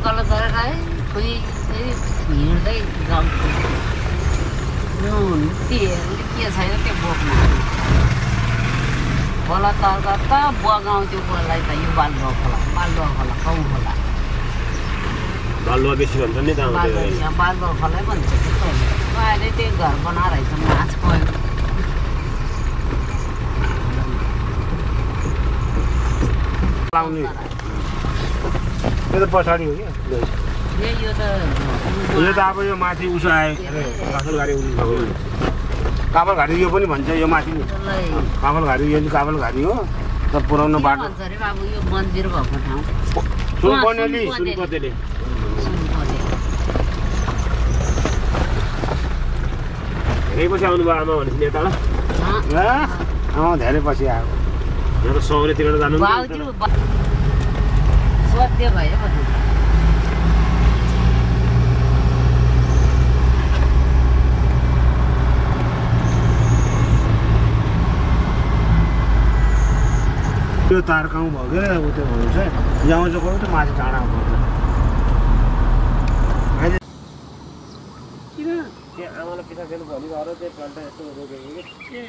तल झरेर है खोइ हिँड्दै जान्छु के छैन त्यो बोक्न खोला तर्क त बगाउँथ्यो खोलालाई त यो बालुवा खोला कौ खोला बालुवा बेसी भन्छ नि त बालुवा खोलै भन्छ अहिले त्यही घर बनाएर रहेछ माछा लाउने यो त पछाडि हो क्या यो त अब यो माथि उसो आयो काफलघारी यो पनि भन्छ यो माथि काफलघारी यो काफलघारी हो त पुरानो बाटो यो मन्दिर भएको ठाउँ सुनपनेली सुनपतेले धेरै पछि आउनुभयो आमा भनेपछि यता धेरै पछि आयो यहाँ त सौरेतिर जानु सत्य भयो त्यो तारकाउँ भयो क्या उ त्यो हुन्छ यहाँ चाहिँ गयो त माथि टाढा पर्छ किन त्यहाँ आमालाई पिसा खेल्नु भने अरू चाहिँ पल्टा यस्तो रोकेको कि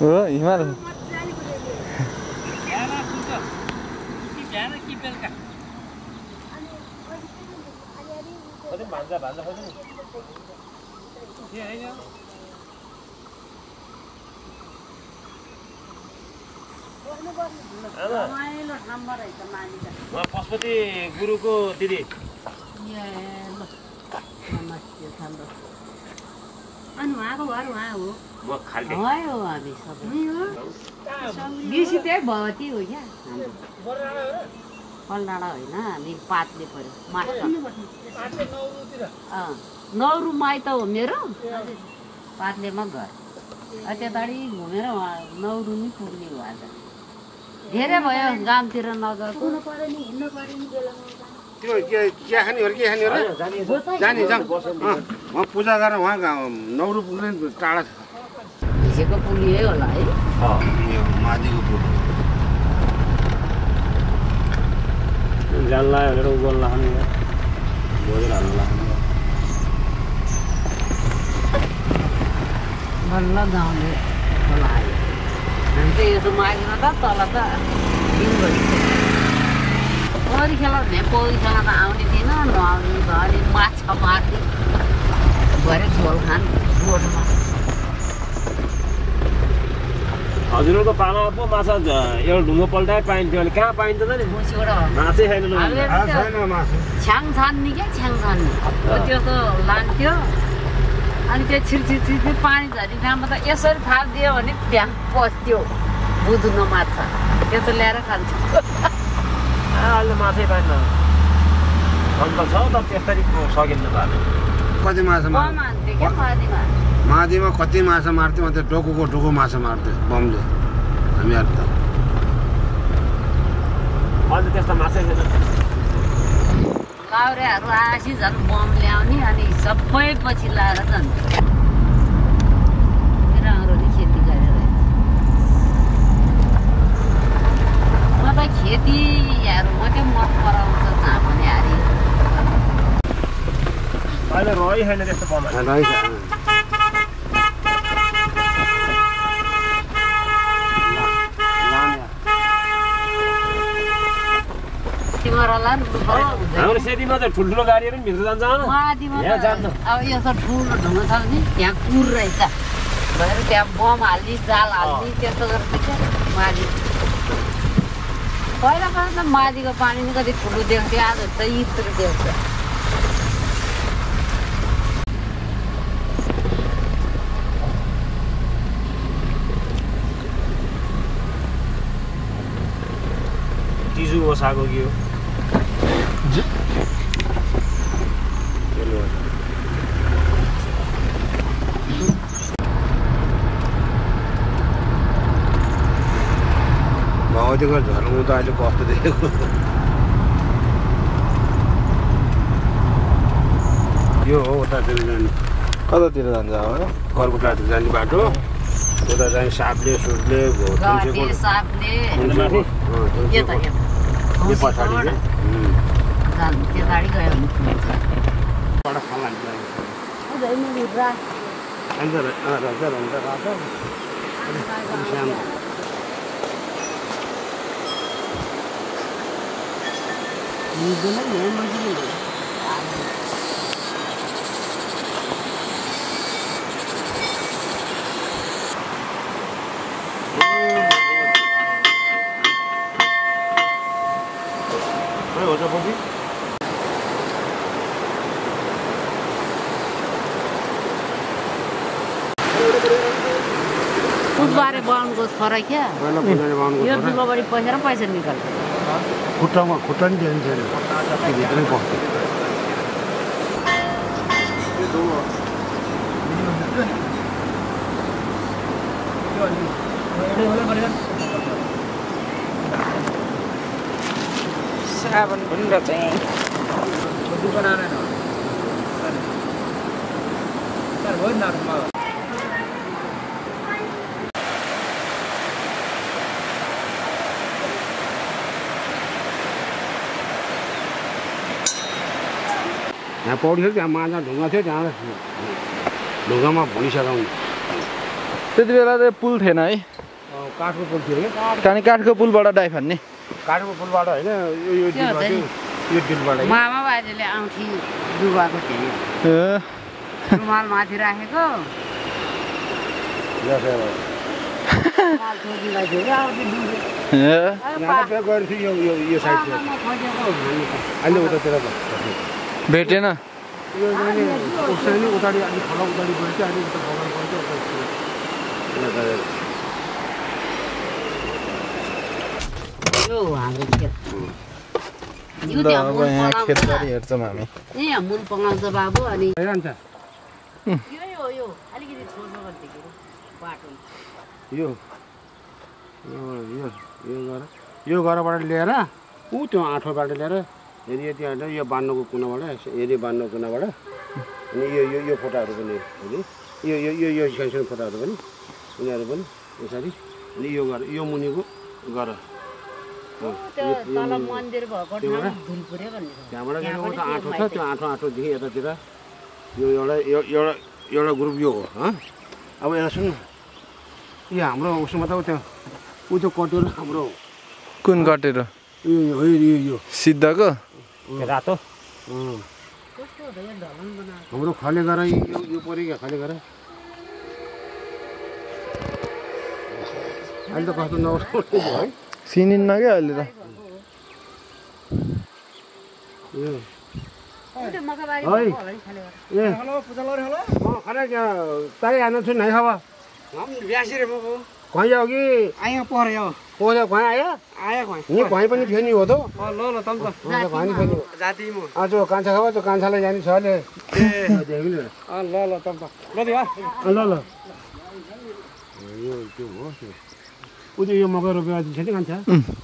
हो हिमाल भान्जा भान्जा खोज्नु पशुपति गुरुको दिदी अनि उहाँको घर उहाँ हो म खाल्टे हो हामी सबै बिसी त्यही भवती हो क्या कलडाँडा होइन हामी पातले पऱ्यो नौरु माइत हो मेरो पातलेमा घर त्यताडि घुमेर नौरु नि पुग्ने हो आज धेरै भयो गाउँतिर नगएको त्यो चिया खाने हो कि खाने हो जाने जाउँ उहाँ पूजा गरेर उहाँ नौरु पुग्ने टाढा छ हिसेको पुग्ने होला है माथिको पुग जान लाग्यो भनेर उ गर्न लाग्ने बोकेर हाल्नु लाग्ने बल्ल गाउँले खोला आयो हामी चाहिँ यसो मागेर त तल त दिनभरि पौडी खेला भने पौडी खेला त आउने थिएन नआउने भयो अनि माछा मार्दै भरे झोल खान बोटमा हजुरको पाला पो माछा एउटा ढुङ्गो पल्टाए पाइन्थ्यो भने कहाँ पाइन्छ त नि माछै छैन छ्याङ छान्ने क्या छ्याङ छान्ने त्यस्तो लान्थ्यो अनि त्यो छिर्छिर पानी झरी ठाउँमा त यसरी थालिदियो भने ढ्याङ पस्थ्यो बुझ्नु माछा त्यो त ल्याएर खान्छ अहिले माछै पाइन्न अन्त छ त त्यसरी सकिन्न कति माछा मान्थ्यो क्या मादीमा मादीमा कति माछा मार्थ्यो अन्त डोको माछा मार्थ्यो बमले हामीहरू त अहिले त्यस्तो माछै छैन लाउरेहरू आएपछि झन् बम ल्याउने अनि सबै पछि लाएर जान्थ्यो राम्रो खेती गरेर म त खेतीहरू मात्रै मन पराउँछ जहाँ पनि हारी अहिले रही छैन त्यस्तो बम हाम्रो सेतीमा चाहिँ ठुल्ठुलो गाडीहरू पनि भित्र जान्छ अब यस्तो ठुलो ढुङ्गा छ भने त्यहाँ कुर रहेछ भएर त्यहाँ बम हाल्ने जाल हाल्ने त्यस्तो गर्छ मादी पहिला पहिला त मादीको पानी नि कति ठुलो देख्थ्यो आज त यत्रो देख्छ तिजु बसाएको कि हो भगवतीको झर्नु त अहिले कस्तो देखेको यो हो उतातिर जाने कतातिर जान्छ कर्कुटातिर जाने बाटो उता चाहिँ सापले सुटले गटे सापले यता यो पछाडि जान त्यो गाडी गयो भने एउटा खाना हुँदैन नि रा अन्त रातो सानो निजले नि मजले हो त बबी बुधबारे बनाउनुको फरक क्या पहिला पुजारी बाहुनको यो दुर्गाबारी पैसा र पैसा निकाल्छ खुट्टा नि दिन्छ नि भित्रै पस्छ साबुन पनि रहेछ यहाँ यहाँ पौडी थियो त्यहाँ माझा ढुङ्गा थियो त्यहाँ ढुङ्गामा भुइँ सघाउने त्यति बेला चाहिँ पुल थिएन है काठको पुल थियो क्या कानी काठको पुलबाट डाइ फान्ने काठको पुलबाट होइन यो डिलबाट मामा बाजेले आउँथी डुबाएको थियो रुमाल माथि राखेको रुमाल छोडिँदै थियो क्या आउँथी डुब्यो यो साइड थियो अहिले उतातिर भेटेन यो उसैले उताडि अलिक खोला उताडि गयो चाहिँ अलिक उता बगान यो हाम्रो खेत यो ल अब यहाँ खेतबारी हेर्छौँ हामी यहाँ मुल पगाउँछ बाबु अनि जान्छ यो अलिकति छोड्नु गरिदिएको बाटो यो घरबाट लिएर ऊ त्यो आठोबाट लिएर फेरि यति हाल्दा यो बान्नुको कुनाबाट हेरी बान्नुको कुनाबाट अनि यो फोटाहरू पनि हेरि यो सानो फोटाहरू पनि उनीहरू पनि यसरी अनि यो मुनिको गर मन्दिर भएको त्यहाँबाट उता आठो छ त्यो आठोदेखि यतातिर यो एउटा ग्रुप यो हो अब यसलाई सुन्नु यो हाम्रो उसमा त ऊ त्यो कटेर हाम्रो कुन कटेर यो सिद्धको रातो हाम्रो खले गर यो पऱ्यो क्या खले गर अहिले त कस्तो नउठ्ने भयो है चिनिन्न क्या अहिले त खरे ताई आना छु नहीं खबर ब्यासी रे मको कहीं आओ कि आयो पर यो कोले कहीं आया आयो खोइ नि कहीं पनि थियो नि हो त ल ल तल त कहीं पनि जाति म आज कान्छा खबर त्यो कान्छालाई जाने छ ले ल ल तल त ल दिवा ल यो त्यो हो उ यो मकै रोपेको छ नि कान्छा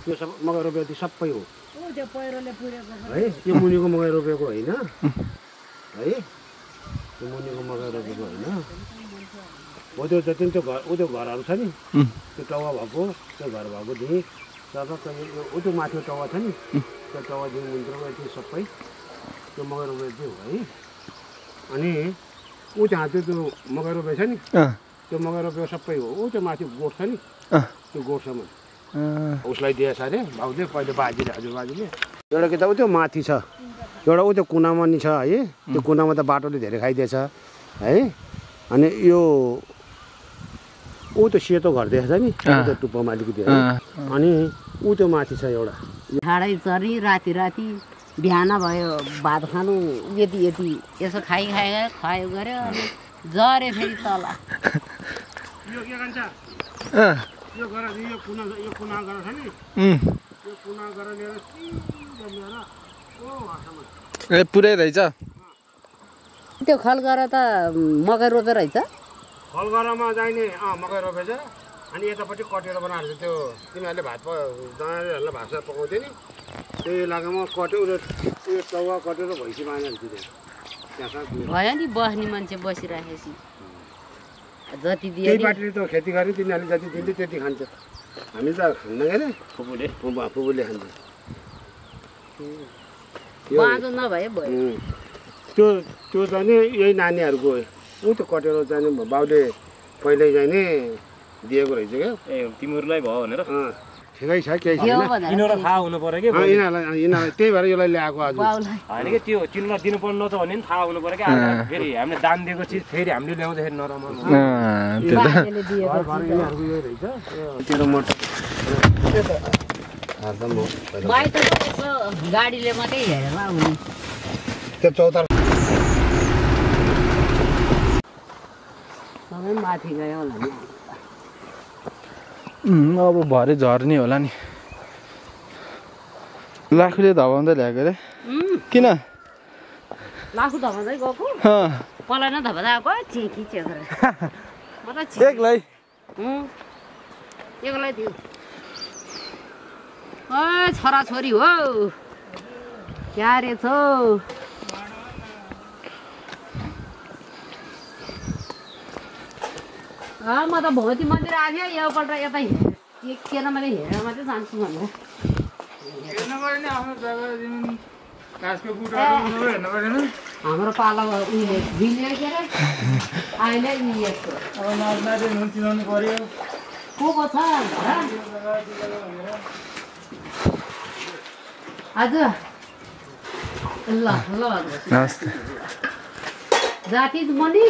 यो सब मकै रोपेको सबै हो त्यो पहिरोले पुरेको है यो मुनिको मकै रोपेको होइन है त्यो मुनिको मकै रोपेको होइन हो त्यो जति त्यो घर ऊ त्यो घरहरू छ नि त्यो टाउवा भएको त्यो घर भएकोदेखि ऊ त्यो माथिको टाउवा छ नि त्यो टाउवादेखि मुनिको त्यो सबै त्यो मकै रोपेको थियो है अनि ऊ त्यहाँ त्यो मकै रोपेको छ नि त्यो मकै रोपेको सबै हो ऊ त्यो माथि गोठ छ नि त्यो गोठसम्म उसलाई दिएछ अरे भाउजूले पहिले बाजेले हजुरबाजेले एउटा कि त ऊ त्यो माथि छ एउटा ऊ त्यो कुनामा नि छ है त्यो कुनामा त बाटोले धेरै खाइदिएछ है अनि यो ऊ त्यो सेतो घर देखेछ नि त्यो टुप्पोमा अलिकति अनि ऊ त्यो माथि छ एउटा ढाडै चरी राति बिहान भयो भात खानु यति यसो खायो गऱ्यो अनि जरे फेरि तल यो के भन्छ यो घर यो कुना घर छ नि यो कुना घर लिएर ए पुरै रहेछ त्यो खलगर त मकै रोपे रहेछ खलगरमा जाने मकै रोपेछ अनि यतापट्टि कटेर बनाएर त्यो तिमीहरूले दानाहरूले भात पकाउँथ्यो नि त्यो इलाकामा कट्यो त्यो टाउवा कटेर भैँसी बाँधेर थियो त्यहाँ भयो नि बस्ने मान्छे बसिराखेपछि जति दियो त्यही नि पार्टीले त खेती गरे तिनीहरूले जति दिन्छ त्यति खान्छ हामी त खान्न के अरे फुपूले खान्छ बाँझो नभए भयो त्यो चाहिँ नि यही नानीहरूको ऊ त्यो कटेरो चाहिँ बाउले पहिल्यै चाहिँ नि दिएको रहेछ क्या ए तिमीहरूलाई भयो भनेर ठिकै छ केही दियो छैन भनेर यिनीहरूलाई थाहा हुनु पर्यो कि यिनीहरूलाई त्यही भएर यसलाई ल्याएको आज बाउलाई होइन कि त्यो तिनीहरूलाई दिनुपर्ने नत भने नि थाहा हुनु पर्यो कि आज फेरि हामीले दान दिएको चिज फेरि हामीले ल्याउँदाखेरि नरमाउनु त्यो त बाजेले दिएको यिनीहरूको यो रहेछ तेरो मोटर बाई त यसो गाडीले मात्रै हेरेर आउने त्यो चौतार सबै माथि गयो होला नि अब भरे झर्ने होला नि लाखुले धपाउँदै ल्याएको रे किन लाखु धपाउँदै गएको पलाइ न धपाउँदै आएको खिचेको म त एक्लै एक्लै थियो ओ छोराछोरी हो क्या रहेछ म त भगवती मन्दिर आएको थिएँ योपल्ट यता एकखेर मैले हेरेर मात्रै जान्छु भनेर हाम्रो पालो उहिले बिल्यो के अरे अहिले को छ हजुर ल ल नमस्ते जाति मनी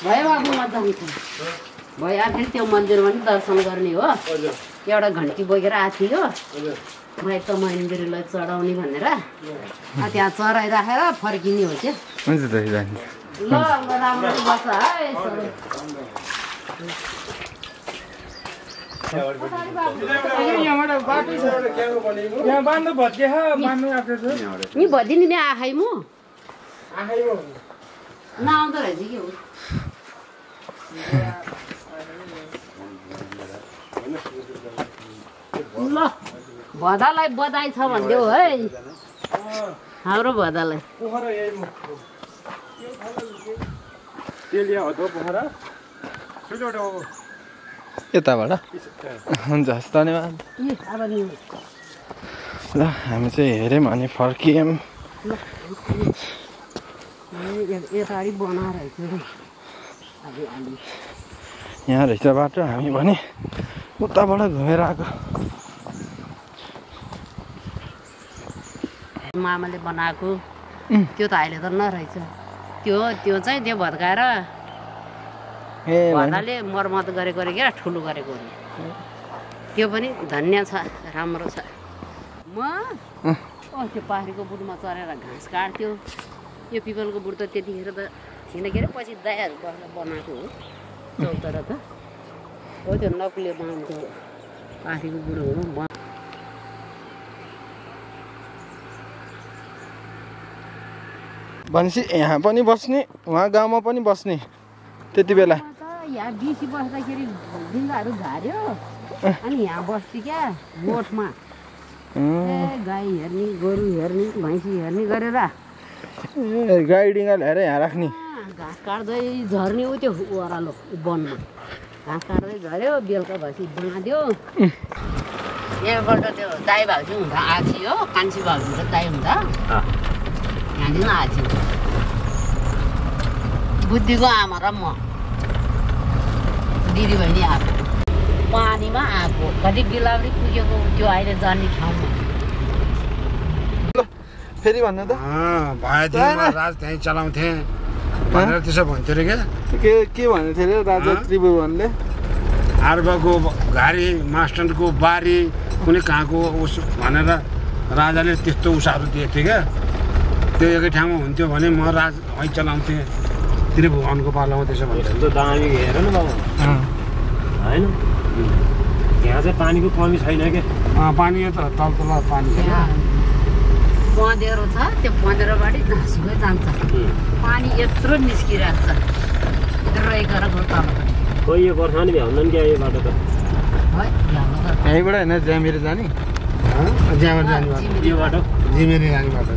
भयो बाबु म जान्छ भयो आखिर त्यो मन्दिरमा पनि दर्शन गर्ने हो एउटा घन्टी बोकेर आएको थियो माइत मन्दिरलाई चढाउने भनेर त्यहाँ चढाइराखेर फर्किने हो क्या हुन्छ त जान्छ ल राम्रो बस्छ है नि भदिनी नि आखाइ म नआउँदो रहेछ कि हो ल भदालाई बधाई छ भनिदेऊ है हाम्रो भदालाई यताबाट हुन्छ हस् धन्यवाद ल हामी चाहिँ हेऱ्यौँ अनि फर्कियौँ यता अलिक बनाएर यहाँ रहेछ बाटो हामी भने उताबाट घुमेर आएको मामाले बनाएको त्यो त अहिले त नरहेछ त्यो चाहिँ त्यो भत्काएर भदाले मर्मत गरेको अरे क्या ठुलो गरेको अरे त्यो पनि धन्य छ राम्रो छ म त्यो पाखरीको बुटमा चढेर घाँस काट्थ्यो यो पिपलको बुट त त्यतिखेर त थिएन के अरे पछि दायाहरू बसेर बनाएको हो चौतारा त हो त्यो नकुले बाँधको पाखरीको बुट हो भनेपछि यहाँ पनि बस्ने उहाँ गाउँमा पनि बस्ने त्यति बेला यहाँ बिसी बस्दाखेरि ढुङ्गाहरू झार्यो अनि यहाँ बस्थ्यो क्या गोठमा गाई हेर्ने गोरु हेर्ने भैँसी हेर्ने गरेर गाई डिङ्गा ल्याएर यहाँ राख्ने घाँस काट्दै झर्ने हो त्यो ओह्रालो वनमा घाँस काट्दै झऱ्यो बेलुका भएपछि बाँध्यो यहाँबाट त्यो दाई भाउजू हुँदा आछि हो कान्छी भाउजू र दाई हुँदा यहाँदेखि आछि बुद्धिको आमा र म दिदी बहिनी आएको पानीमा आएको कति बिलाउरी पुगेको त्यो अहिले जाने ठाउँमा फेरि भन्नु त राज त्यहीँ चलाउँथे भनेर त्यसो भन्थ्यो अरे क्या के भनेको थियो अरे राजा त्रिभुवनले आर्बको घारी मास्टरको बारी कुनै कहाँको उस भनेर राजाले त्यस्तो उसाहरू दिएको थियो क्या त्यो एकै ठाउँमा हुन्थ्यो भने म राज है चलाउँथेँ त्रिभुवनको पालामा त्यसो भन्थ्यो दामी हेर न बाबु होइन यहाँ चाहिँ पानीको कमी छैन क्या पानी त तल पानी पँधेरो छ त्यो पँधेरोबाट जहाँसुकै जान्छ पानी यत्रो निस्किरहेको छ रहेको तल खोइ यो बर्खानी भ्याउँदैन क्या यो बाटो त यहीँबाट होइन ज्यामिर जाने ज्यामिर जाने बाटो यो बाटो जिमेरी जाने बाटो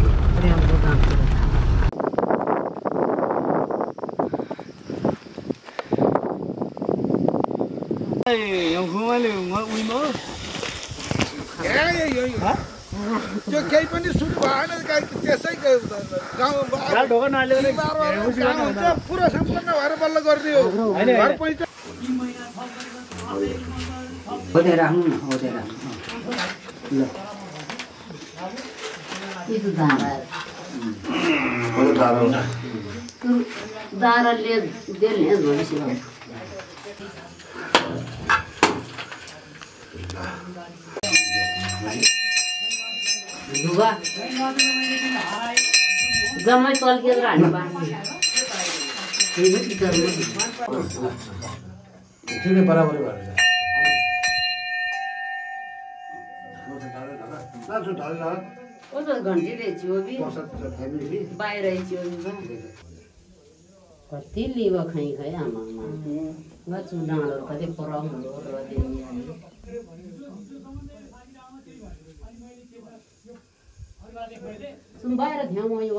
त्यो केही पनि सुरु भएन त्यसै गाउँमा पुरा सम्पन्न भएर बल्ल गरिदियो घर पैसा दाराले देल्ने भनेपछि लुगा जम्मै तल्केर हाल्नु ठिकै बराबरै भएर घन्टी रहेछौ बाहिर कति लिब खाइ खै आमामा गर्छु डाँडो कति पराउनु बाहिर थियो म यो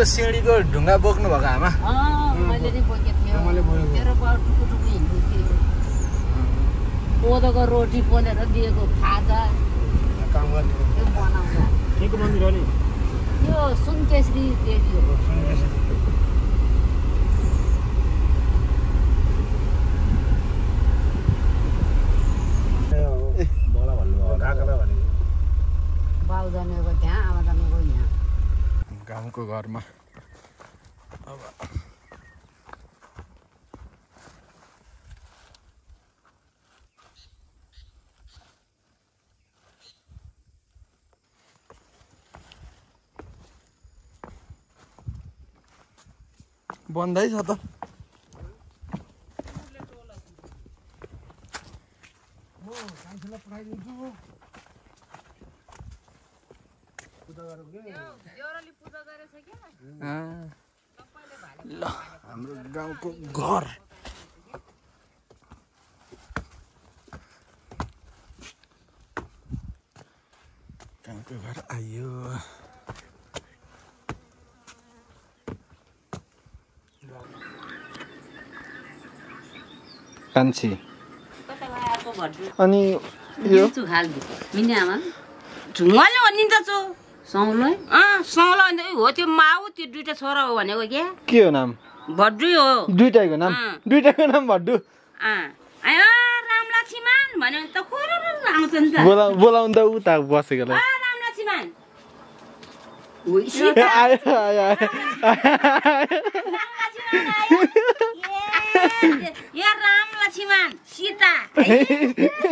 सिँढीको ढुङ्गा बोक्नु भएको आमा मैले नि बोकेको थियो तेरो बाउ टुकुटुकु हिँड्नु थियो कोदोको रोटी पोलेर दिएको खाजा काम गर्ने त्यो बनाउँदा केको मन्दिर हो नि यो सुनकेश्री देवी हो मलाई भन्नुभयो काकालाई भनेको बाउ जन्मेको त्यहाँ आमा जन्मेको यहाँ गाउँको घरमा अब बन्दैछ त ल हाम्रो गाउँको घर गाउँको घर आयो कान्छी अनि यो ढुङ्गाले भनिन्छ सौलै सौलो अन्त हो त्यो माउ त्यो दुईटा छोरा हो भनेको क्या के हो नाम भड्डु हो दुईटाको नाम भड्डु आयो रामलक्ष्मण भन्यो भने त खोरो आउँछ नि त बोलाउनु त उता बसेकोलाई रामलक्ष्मण यो रामलक्ष्मण सीता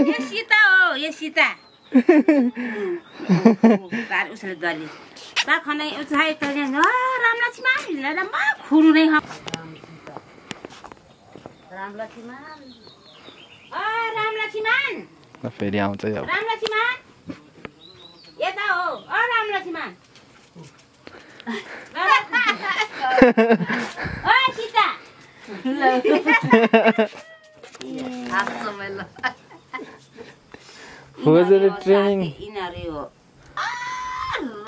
यो सीता हो यो सीता उसले दली ता खनाइ उचाइ त रामलक्ष्मण राम खुरु नै रामलक्ष्मण रामलक्ष्मण फेरि आउँछ अब रामलक्ष्मण यता हो रामलक्ष्मण सीता खोजेर ट्रेनिङ यिनीहरू हो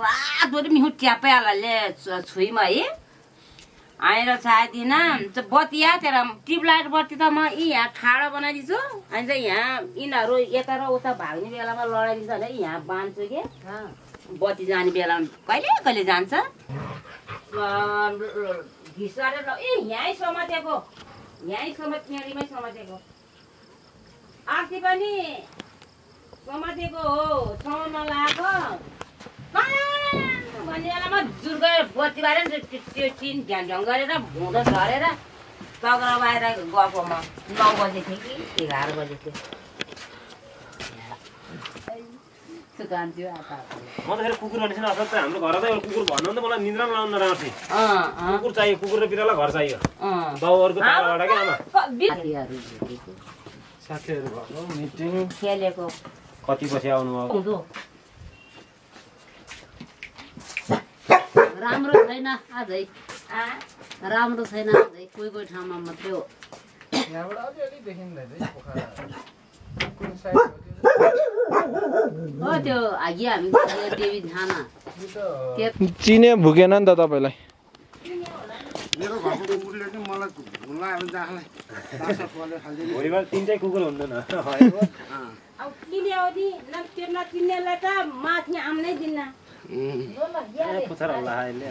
रातभरि मिहुँ ट्यापाइहाल्ने छुइमा है आएर छाएदिन बत्ती तेरो ट्युबलाइट बत्ती त म यहाँ ठाडो बनाइदिन्छु अनि चाहिँ यहाँ यिनीहरू यता र उता भाग्ने बेलामा लडाइदिन्छ भने यहाँ बाँध्छु कि बत्ती जाने बेलामा कहिले कहिले जान्छ घिसेर यहीँ समातेको यहीँ यहाँमै समातेको आर्ती पनि समातेको हो छाउमा लगाएको भन्ने बेलामा जुर्गै बत्ती बारेर त्यो टिन ढ्याङ गरेर भुँडो झरेर तगर बाहिर गएको म 9 बजे थियो कि 11 बजे थियो म त फेरि कुकुर भनेपछि असाध्यै हाम्रो घर त एउटा कुकुर भन्नु त मलाई निन्द्रा लाउन नराम्रो थियो कुकुर चाहियो कुकुर र बिराला घर चाहियो बाउहरूको तलबाट के आमा साथीहरू भएको मिटिङ खेलेको कति पछि आउनुभयो राम्रो छैन आजै राम्रो छैन आजै कोही कोही ठाउँमा मात्रै हो यहाँबाट अलिअलि देखिँदैन पोखरा कुन साइड हो त्यो आगी हामी देवी थाना चिने भुकेन नि त तपाईँलाई मेरो घरको कुकुरले चाहिँ मलाई भुलाएर जाखलाई भोलिबाट 3 कुकुर हुँदैन अब किने हो नि त्यो नचिन्नेलाई त माथि आउनै दिन्न पुछर होला अहिले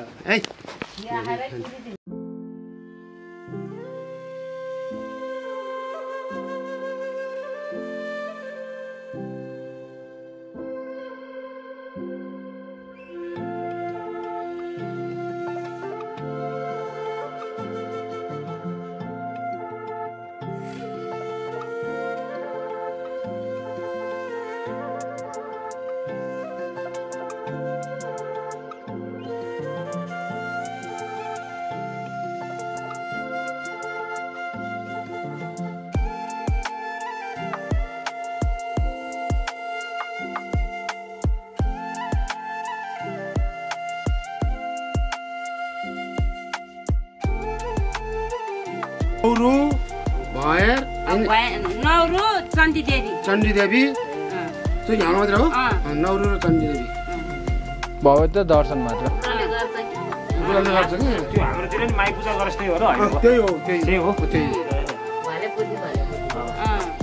नौरू भएर नौरू चण्डीदेवी चण्डीदेवी त्यो यहाँ मात्र हो नौरू र चण्डीदेवी भयो त दर्शन मात्र गुलाले गर्छ कि त्यो हाम्रोतिर नि माई पूजा गरेछ त्यही हो र होइन त्यही हो त्यही हो त्यही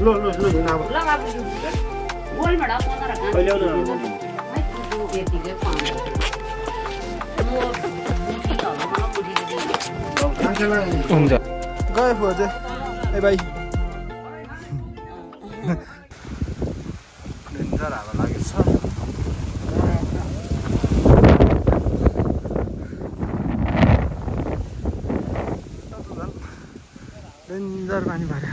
ल ल ल अब गोलबाट 15 कहिले आउनु हुन्छ गए खोजे ए भाइ डेन्जर हावा लागेछ डेन्जर पानी भएर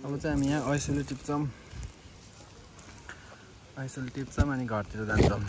अब चाहिँ हामी यहाँ ऐसले टिप्छौँ अनि घरतिर जान्छौँ